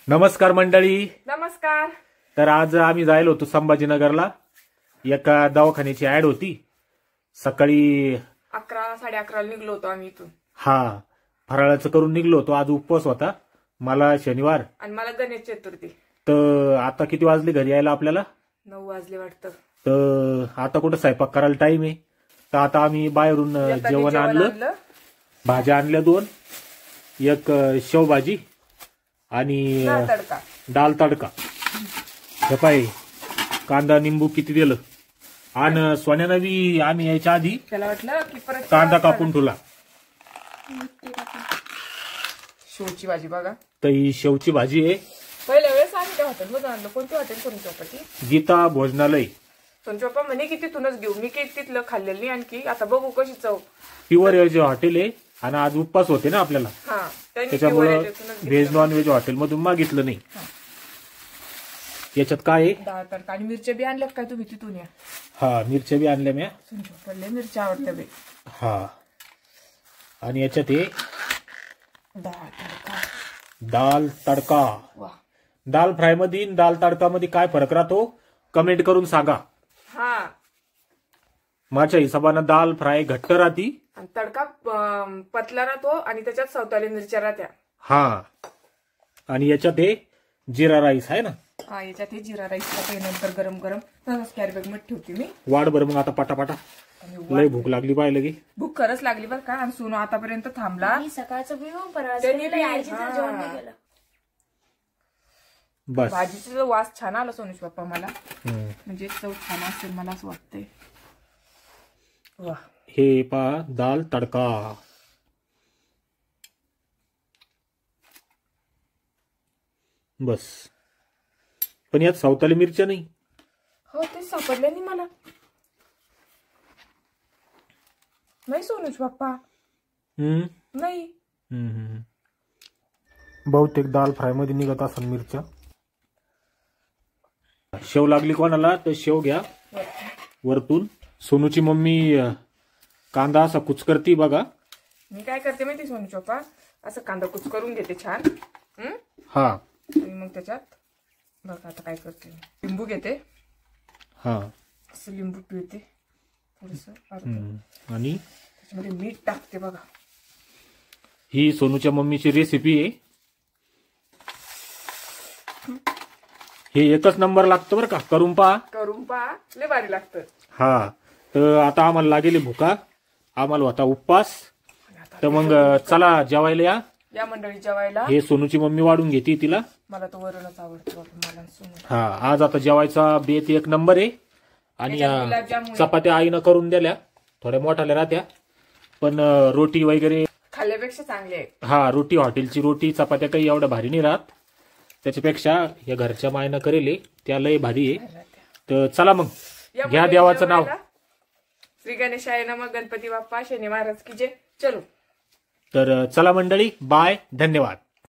नमस्कार मंडळी. नमस्कार. तर आज आम्ही जायला होतो संभाजीनगरला. एका दवाखान्याची ऍड होती. सकाळी 11-11:30 निघलो होतो आम्ही इथून. हा, फराळाचं करून निघलो होतो. आज उपवास होता मला, शनिवार, आणि मला गणेश चतुर्थी. तर आता किती वाजले घरी यायला आपल्याला? 9 वाजले वाटतं. तर आता कुठं स्वयंपाक करायला टाइम आहे. तर आता आम्ही बाहेरून जेवण आणलं. भाज्या आणल्या 2, एक शेवभाजी आणि डाल तडका. हे पाय, कांदा निंबू किती दिलं. आणि सोन्यानं बी आम्ही यायच्या आधी त्याला वाटलं की परत कांदा कापून ठेवला. शेवची भाजी बघा. तर ही शेवची भाजी आहे. पहिल्या वेळेस आम्ही त्या हॉटेलमधून आणलं. कोणती हॉटेल? सोनचोपाची. गीता भोजनालय. सोनचोपा म्हणे की तिथूनच घेऊ. मी काही तिथलं खाल्लेलं नाही आणखी. आता बघू कशी चव. प्युअर जे हॉटेल आहे आणि आज उपवास होते ना आपल्याला, त्याच्यामुळे व्हेज नॉन व्हेज हॉटेलमधून मागितलं नाही. याच्यात काय आहे? डाळ तडका आणि मिरच्या बी आणल्यात काय तुम्ही तिथून? या. हा, मिरच्या बी आणल्या म्या. सोनचोपाला मिरच्या आवडत्या बे. हा, आणि याच्यात आहे डाळ तडका. दाल तडका. वा. दाल फ्राय मध्ये दाल तडका मध्ये काय फरक राहतो कमेंट करून सांगा. हा, माझ्या हिशोबानं दाल फ्राय घट्ट राहती आणि तडका पतला राहतो आणि त्याच्यात सवताली मिरच्या राहत्या. हा, आणि याच्यात हे जिरा राईस आहे ना. हा, याच्यात हे जिरा राईस नंतर गरम गरम कॅरी बॅग मध्ये ठेवते मी. वाढ बरं मग आता पटापटा. लय भूक लागली पाहिलं की. भूक खरंच लागली बरं का. आणि सोनू आतापर्यंत थांबला. सकाळचं बस. भाजीचा वास छान आला सोनूश पप्पा मला. म्हणजे चव छान असेल मला असं वाटतंय. वा. हे पा दाल तडका. बस, पण यात सावताली मिरच्या नाही. हो, ते सापडले नाही मला. नाही सोनूश पप्पा. नाही. बहुतेक दाल फ्राय मध्ये निघत असेल मिरच्या. शेव लागली कोणाला तर शेव घ्या वरतून. सोनूची मम्मी कांदा असा कुच करती बघा. मी काय करते माहिती सोनूश पप्पा? असं कांदा कुच करून घेते छान. हा, आणि मग त्याच्यात बघा आता काय करते, लिंबू घेते. हा, असं लिंबू पिळते थोडस आणि त्याच्यामध्ये मीठ टाकते बघा. ही सोनूच्या मम्मीची रेसिपी आहे. हे एकच नंबर लागतं बरं का. करून पहा लय भारी लागतं. हा, तर आता आम्हाला लागेल भुका. आम्हाला होता उपवास. तर मग चला जेवायला या. या मंडळी जेवायला. हे सोनूची मम्मी वाढून घेते तिला. मला तो वरणच आवडतो मला. हा, आज आता जेवायचा बेत एक नंबर आहे. आणि चपात्या आईनं करून दिल्या. थोड्या मोठ्याल्या राहत्या, पण रोटी वगैरे खाल्ल्यापेक्षा चांगले आहे. हा, रोटी हॉटेलची रोटी चपात्या काही एवढ्या भारी नाही राहत. त्याच्यापेक्षा या घरच्या मायनं करेल त्या लय भारी आहे. तर चला मग घ्या देवाचं नाव. श्री गणेशाय नमः. गणपती बाप्पा शनी महाराज की जय. चलो. तर चला मंडळी, बाय, धन्यवाद.